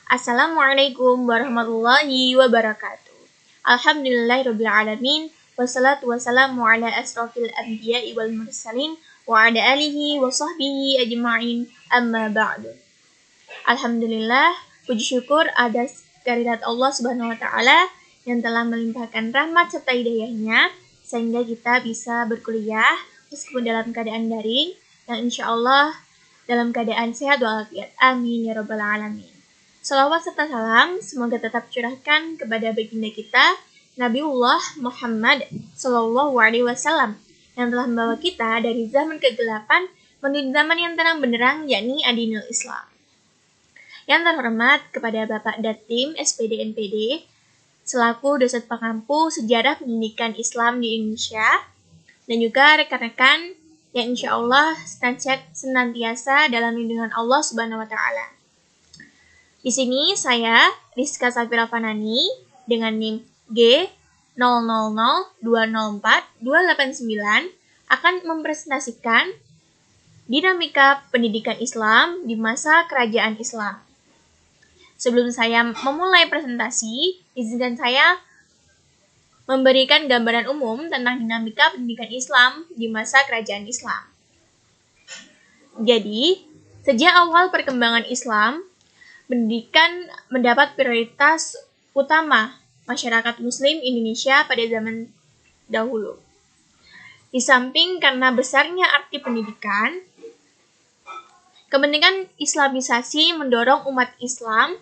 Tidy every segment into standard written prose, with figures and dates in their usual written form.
Assalamualaikum warahmatullahi wabarakatuh. Alhamdulillahirrabbilalamin. Wassalatu wassalamu ala asrafil anbiya'i wal mursalin wa ala alihi wa sahbihi ajma'in amma ba'du. Alhamdulillah, puji syukur atas kehadirat Allah Subhanahu wa taala yang telah melimpahkan rahmat serta hidayahnya sehingga kita bisa berkuliah meskipun dalam keadaan daring dan insyaallah dalam keadaan sehat walafiat. Amin ya rabbal alamin. Salawat serta salam semoga tetap curahkan kepada baginda kita Nabiullah Muhammad Sallallahu Alaihi Wasallam yang telah membawa kita dari zaman kegelapan menuju zaman yang terang benderang, yakni Adinul Islam. Yang terhormat kepada Bapak Datim SPD NPD selaku dosen pengampu sejarah pendidikan Islam di Indonesia dan juga rekan-rekan yang insya Allah senantiasa dalam lindungan Allah Subhanahu Wa Taala. Di sini saya, Rizka Safira Fanani, dengan NIM G000204-289 akan mempresentasikan dinamika pendidikan Islam di masa kerajaan Islam. Sebelum saya memulai presentasi, izinkan saya memberikan gambaran umum tentang dinamika pendidikan Islam di masa kerajaan Islam. Jadi, sejak awal perkembangan Islam, pendidikan mendapat prioritas utama masyarakat Muslim Indonesia pada zaman dahulu. Di samping karena besarnya arti pendidikan, kepentingan Islamisasi mendorong umat Islam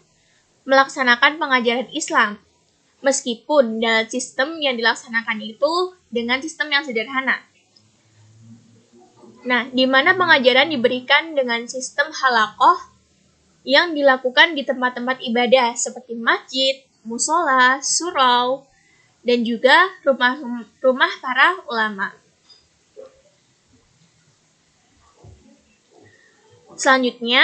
melaksanakan pengajaran Islam, meskipun dalam sistem yang dilaksanakan itu dengan sistem yang sederhana. Nah, di mana pengajaran diberikan dengan sistem halaqah yang dilakukan di tempat-tempat ibadah seperti masjid, musola, surau, dan juga rumah para ulama. Selanjutnya,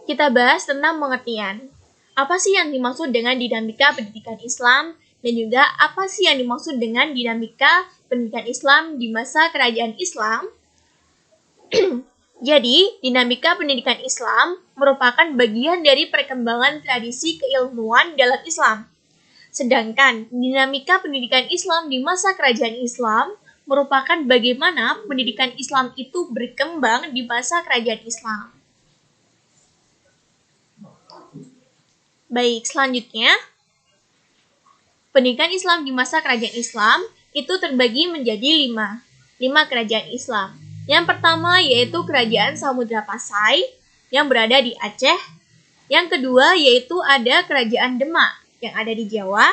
kita bahas tentang pengertian. Apa sih yang dimaksud dengan dinamika pendidikan Islam dan juga apa sih yang dimaksud dengan dinamika pendidikan Islam di masa kerajaan Islam? Jadi, dinamika pendidikan Islam merupakan bagian dari perkembangan tradisi keilmuan dalam Islam. Sedangkan dinamika pendidikan Islam di masa kerajaan Islam merupakan bagaimana pendidikan Islam itu berkembang di masa kerajaan Islam. Baik, selanjutnya, pendidikan Islam di masa kerajaan Islam itu terbagi menjadi lima kerajaan Islam. Yang pertama yaitu Kerajaan Samudra Pasai yang berada di Aceh. Yang kedua yaitu ada Kerajaan Demak yang ada di Jawa.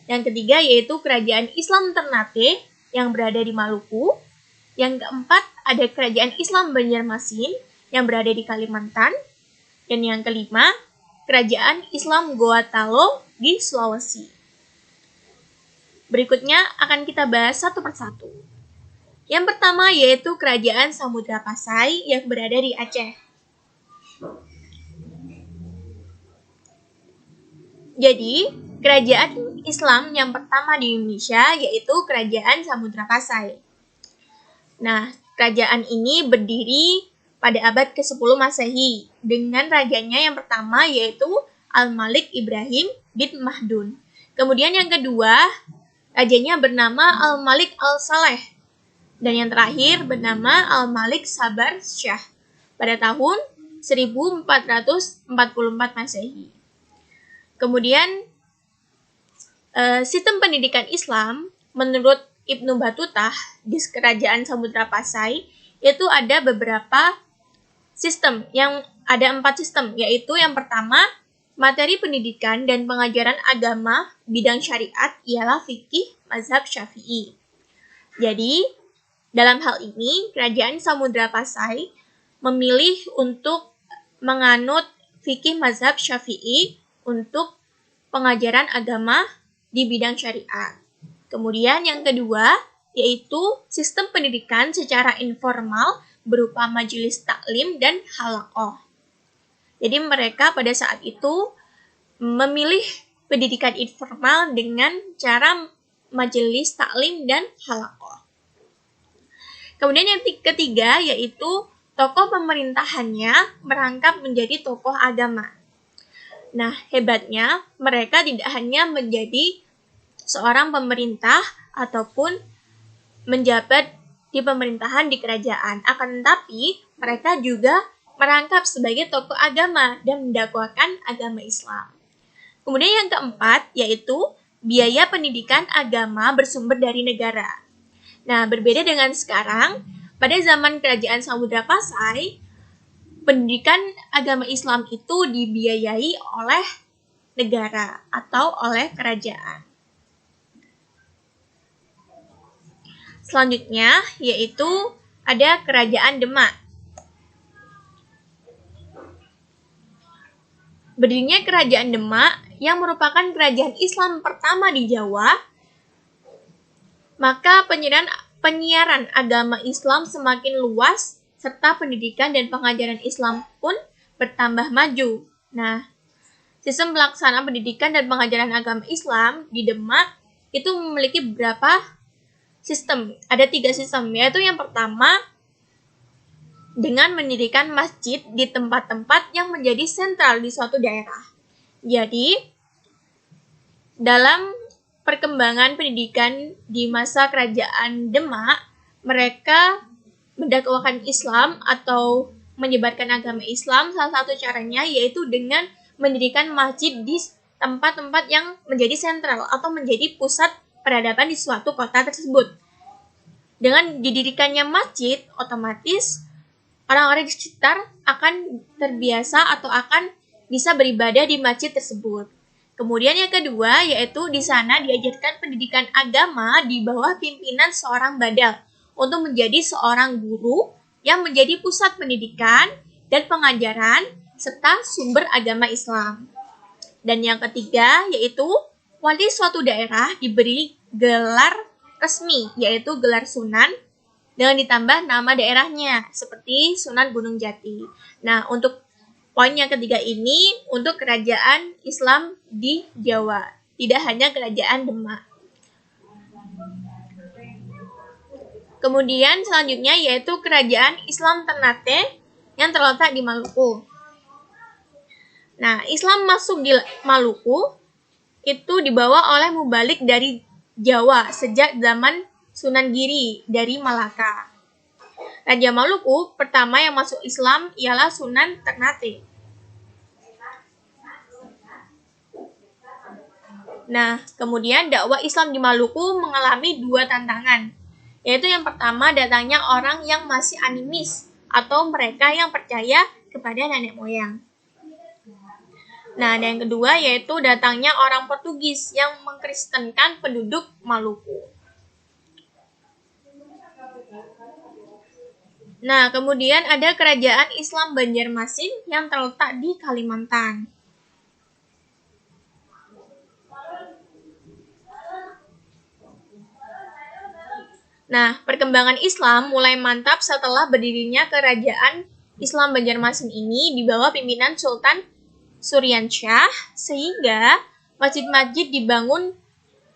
Yang ketiga yaitu Kerajaan Islam Ternate yang berada di Maluku. Yang keempat ada Kerajaan Islam Banjarmasin yang berada di Kalimantan. Dan yang kelima, Kerajaan Islam Gorontalo di Sulawesi. Berikutnya akan kita bahas satu persatu. Yang pertama yaitu Kerajaan Samudra Pasai yang berada di Aceh. Jadi, kerajaan Islam yang pertama di Indonesia yaitu Kerajaan Samudra Pasai. Nah, kerajaan ini berdiri pada abad ke-10 Masehi dengan rajanya yang pertama yaitu Al-Malik Ibrahim bin Mahdun. Kemudian yang kedua, rajanya bernama Al-Malik Al-Saleh. Dan yang terakhir bernama Al-Malik Sabar Shah pada tahun 1444 Masehi. Kemudian, sistem pendidikan Islam menurut Ibnu Batutah di Kerajaan Samudra Pasai itu ada beberapa sistem, yang ada 4 sistem, yaitu yang pertama, materi pendidikan dan pengajaran agama bidang syariat ialah fikih mazhab Syafi'i. Jadi, dalam hal ini, Kerajaan Samudra Pasai memilih untuk menganut fikih mazhab Syafi'i untuk pengajaran agama di bidang syariat. Kemudian yang kedua, yaitu sistem pendidikan secara informal berupa majelis taklim dan halaqah. Jadi mereka pada saat itu memilih pendidikan informal dengan cara majelis taklim dan halaqah. Kemudian yang ketiga yaitu tokoh pemerintahannya merangkap menjadi tokoh agama. Nah, hebatnya mereka tidak hanya menjadi seorang pemerintah ataupun menjabat di pemerintahan di kerajaan, akan tetapi mereka juga merangkap sebagai tokoh agama dan mendakwakan agama Islam. Kemudian yang keempat yaitu biaya pendidikan agama bersumber dari negara. Nah, berbeda dengan sekarang, pada zaman kerajaan Samudra Pasai, pendidikan agama Islam itu dibiayai oleh negara atau oleh kerajaan. Selanjutnya yaitu ada Kerajaan Demak. Berdirinya Kerajaan Demak yang merupakan kerajaan Islam pertama di Jawa, maka penyiaran agama Islam semakin luas serta pendidikan dan pengajaran Islam pun bertambah maju. Nah, sistem pelaksanaan pendidikan dan pengajaran agama Islam di Demak itu memiliki beberapa sistem. Ada 3 sistem, yaitu yang pertama dengan mendirikan masjid di tempat-tempat yang menjadi sentral di suatu daerah. Jadi, dalam perkembangan pendidikan di masa kerajaan Demak, mereka mendakwakan Islam atau menyebarkan agama Islam. Salah satu caranya yaitu dengan mendirikan masjid di tempat-tempat yang menjadi sentral atau menjadi pusat peradaban di suatu kota tersebut. Dengan didirikannya masjid, otomatis orang-orang di sekitar akan terbiasa atau akan bisa beribadah di masjid tersebut. Kemudian yang kedua yaitu di sana diajarkan pendidikan agama di bawah pimpinan seorang badal untuk menjadi seorang guru yang menjadi pusat pendidikan dan pengajaran serta sumber agama Islam. Dan yang ketiga yaitu wali suatu daerah diberi gelar resmi yaitu gelar Sunan dengan ditambah nama daerahnya seperti Sunan Gunung Jati. Nah, untuk poin yang ketiga ini untuk kerajaan Islam di Jawa, tidak hanya kerajaan Demak. Kemudian selanjutnya yaitu kerajaan Islam Ternate yang terletak di Maluku. Nah, Islam masuk di Maluku itu dibawa oleh mubalik dari Jawa sejak zaman Sunan Giri dari Malaka. Raja Maluku pertama yang masuk Islam ialah Sunan Ternate. Nah, kemudian dakwah Islam di Maluku mengalami 2 tantangan, yaitu yang pertama datangnya orang yang masih animis atau mereka yang percaya kepada nenek moyang. Nah, dan yang kedua yaitu datangnya orang Portugis yang mengkristenkan penduduk Maluku. Nah, kemudian ada kerajaan Islam Banjarmasin yang terletak di Kalimantan. Nah, perkembangan Islam mulai mantap setelah berdirinya kerajaan Islam Banjarmasin ini di bawah pimpinan Sultan Suryansyah, sehingga masjid-masjid dibangun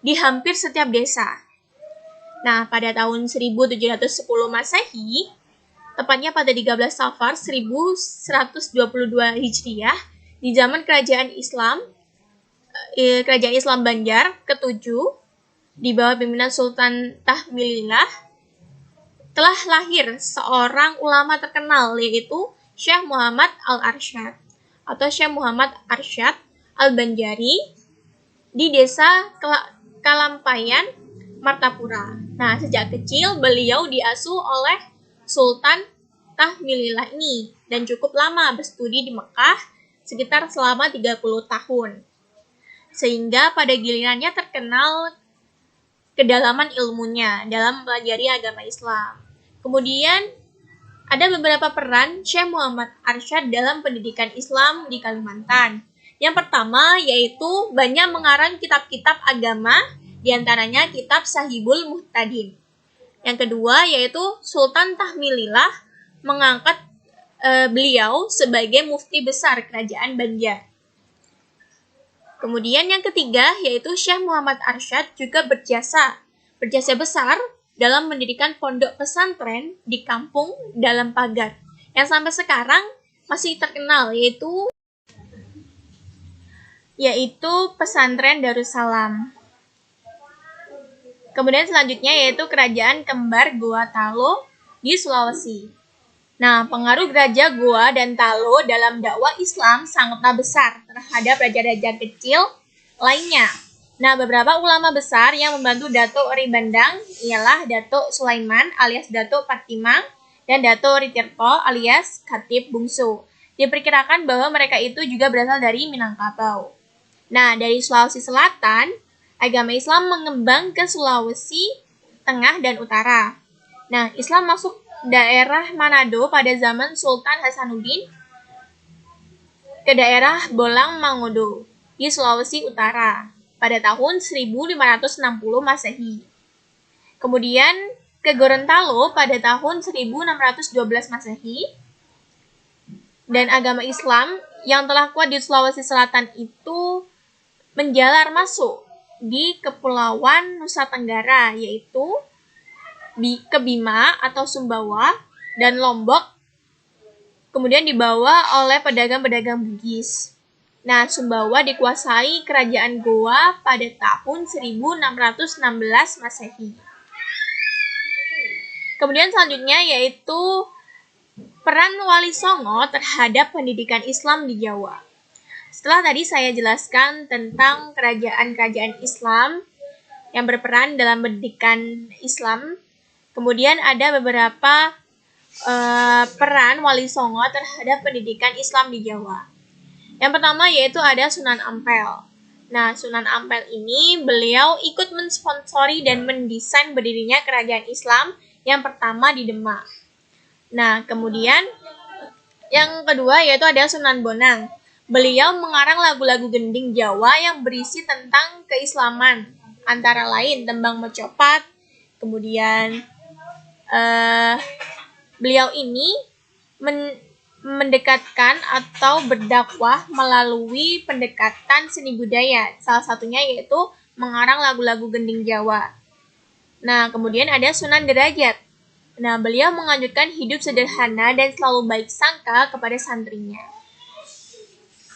di hampir setiap desa. Nah, pada tahun 1710 Masehi, tepatnya pada 13 Safar 1122 Hijriah, di zaman kerajaan Islam Banjar ke-7 di bawah pimpinan Sultan Tahmilillah, telah lahir seorang ulama terkenal yaitu Syekh Muhammad Al-Arsyad atau Syekh Muhammad Arsyad Al-Banjari di desa Kalampayan, Martapura. Nah, sejak kecil beliau diasuh oleh Sultan Tahmilillah ini dan cukup lama berstudi di Mekah sekitar selama 30 tahun. Sehingga pada gilirannya terkenal kedalaman ilmunya dalam mempelajari agama Islam. Kemudian ada beberapa peran Syekh Muhammad Arsyad dalam pendidikan Islam di Kalimantan. Yang pertama yaitu banyak mengarang kitab-kitab agama, diantaranya kitab Sahibul Muhtadin. Yang kedua yaitu Sultan Tahmilillah mengangkat beliau sebagai mufti besar kerajaan Banjar. Kemudian yang ketiga yaitu Syekh Muhammad Arsyad juga berjasa besar dalam mendirikan pondok pesantren di kampung dalam pagar yang sampai sekarang masih terkenal, yaitu yaitu pesantren Darussalam. Kemudian selanjutnya yaitu kerajaan kembar Goa Talo di Sulawesi. Nah, pengaruh Raja Goa dan Talo dalam dakwah Islam sangatlah besar terhadap raja-raja kecil lainnya. Nah, beberapa ulama besar yang membantu Datuk Ri Bandang ialah Datuk Sulaiman alias Datuk Patimang dan Datuk Ritirto alias Khatib Bungsu. Diperkirakan bahwa mereka itu juga berasal dari Minangkabau. Nah, dari Sulawesi Selatan, agama Islam mengembang ke Sulawesi Tengah dan Utara. Nah, Islam masuk daerah Manado pada zaman Sultan Hasanuddin ke daerah Bolang Mangudo di Sulawesi Utara pada tahun 1560 Masehi. Kemudian ke Gorontalo pada tahun 1612 Masehi. Dan agama Islam yang telah kuat di Sulawesi Selatan itu menjalar masuk di Kepulauan Nusa Tenggara, yaitu ke Bima atau Sumbawa dan Lombok, kemudian dibawa oleh pedagang-pedagang Bugis. Nah, Sumbawa dikuasai kerajaan Goa pada tahun 1616 Masehi. Kemudian selanjutnya yaitu peran Wali Songo terhadap pendidikan Islam di Jawa. Setelah tadi saya jelaskan tentang kerajaan-kerajaan Islam yang berperan dalam pendidikan Islam, kemudian ada beberapa peran Wali Songo terhadap pendidikan Islam di Jawa. Yang pertama yaitu ada Sunan Ampel. Nah, Sunan Ampel ini beliau ikut mensponsori dan mendesain berdirinya kerajaan Islam yang pertama di Demak. Nah, kemudian yang kedua yaitu ada Sunan Bonang. Beliau mengarang lagu-lagu gending Jawa yang berisi tentang keislaman, antara lain Tembang Mecopat. Kemudian beliau ini mendekatkan atau berdakwah melalui pendekatan seni budaya. Salah satunya yaitu mengarang lagu-lagu gending Jawa. Nah, kemudian ada Sunan Derajat. Nah, beliau menganjurkan hidup sederhana dan selalu baik sangka kepada santrinya.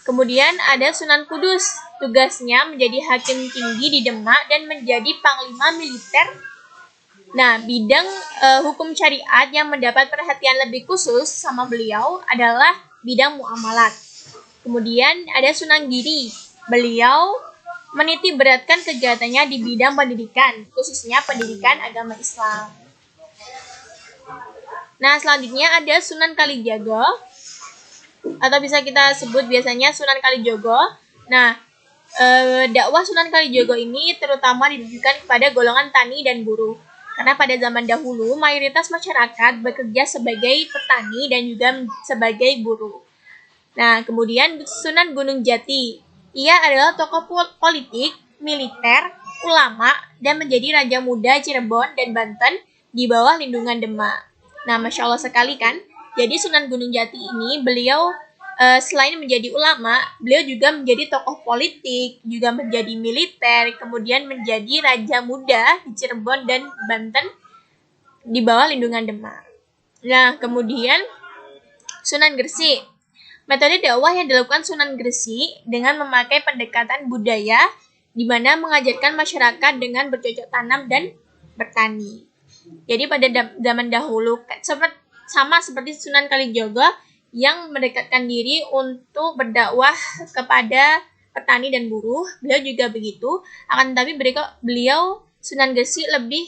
Kemudian ada Sunan Kudus. Tugasnya menjadi hakim tinggi di Demak dan menjadi panglima militer. Nah, bidang hukum syariat yang mendapat perhatian lebih khusus sama beliau adalah bidang muamalat. Kemudian ada Sunan Giri. Beliau menitik beratkan kegiatannya di bidang pendidikan, khususnya pendidikan agama Islam. Nah, selanjutnya ada Sunan Kalijaga, atau bisa kita sebut biasanya Sunan Kalijogo. Nah, dakwah Sunan Kalijogo ini terutama ditujukan kepada golongan tani dan buruh. Karena pada zaman dahulu, mayoritas masyarakat bekerja sebagai petani dan juga sebagai buruh. Nah, kemudian Sunan Gunung Jati. Ia adalah tokoh politik, militer, ulama, dan menjadi Raja Muda Cirebon dan Banten di bawah lindungan Demak. Nah, Masya Allah sekali kan? Jadi Sunan Gunung Jati ini beliau selain menjadi ulama, beliau juga menjadi tokoh politik, juga menjadi militer, kemudian menjadi Raja Muda di Cirebon dan Banten di bawah lindungan Demak. Nah, kemudian Sunan Gresik. Metode dakwah yang dilakukan Sunan Gresik dengan memakai pendekatan budaya, di mana mengajarkan masyarakat dengan bercocok tanam dan bertani. Jadi pada zaman dahulu sama seperti Sunan Kalijogo yang mendekatkan diri untuk berdakwah kepada petani dan buruh, beliau juga begitu. Akan tetapi beliau Sunan Gresik lebih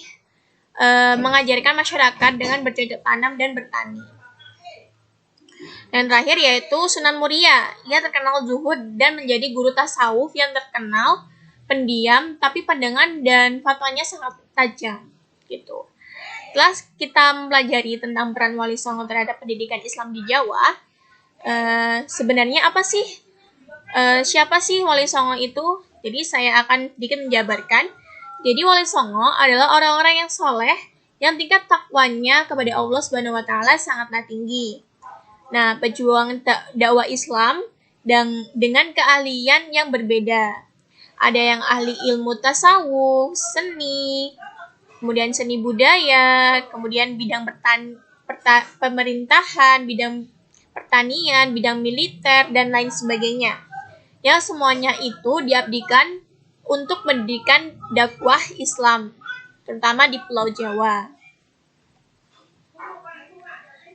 mengajarkan masyarakat dengan bercocok tanam dan bertani. Dan terakhir yaitu Sunan Muria. Ia terkenal zuhud dan menjadi guru tasawuf yang terkenal, pendiam, tapi pandangan dan fatwanya sangat tajam gitu. Setelah kita mempelajari tentang peran Wali Songo terhadap pendidikan Islam di Jawa, sebenarnya apa sih? Siapa sih Wali Songo itu? Jadi saya akan sedikit menjabarkan. Jadi Wali Songo adalah orang-orang yang soleh, yang tingkat takwanya kepada Allah Subhanahu Wa Taala sangatlah tinggi. Nah, pejuang dakwah Islam dan dengan keahlian yang berbeda. Ada yang ahli ilmu tasawuf, seni, kemudian seni budaya, kemudian bidang pemerintahan, bidang pertanian, bidang militer, dan lain sebagainya. yang semuanya itu diabdikan untuk mendirikan dakwah Islam, terutama di Pulau Jawa.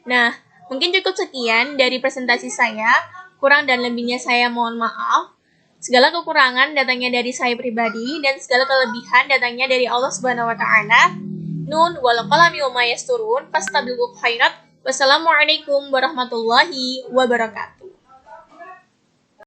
Nah, mungkin cukup sekian dari presentasi saya. Kurang dan lebihnya saya mohon maaf. Segala kekurangan datangnya dari saya pribadi dan segala kelebihan datangnya dari Allah Subhanahu wa taala. Nun wal qalami wa ma yasturun. Fastabiqul khairat. Wassalamualaikum warahmatullahi wabarakatuh.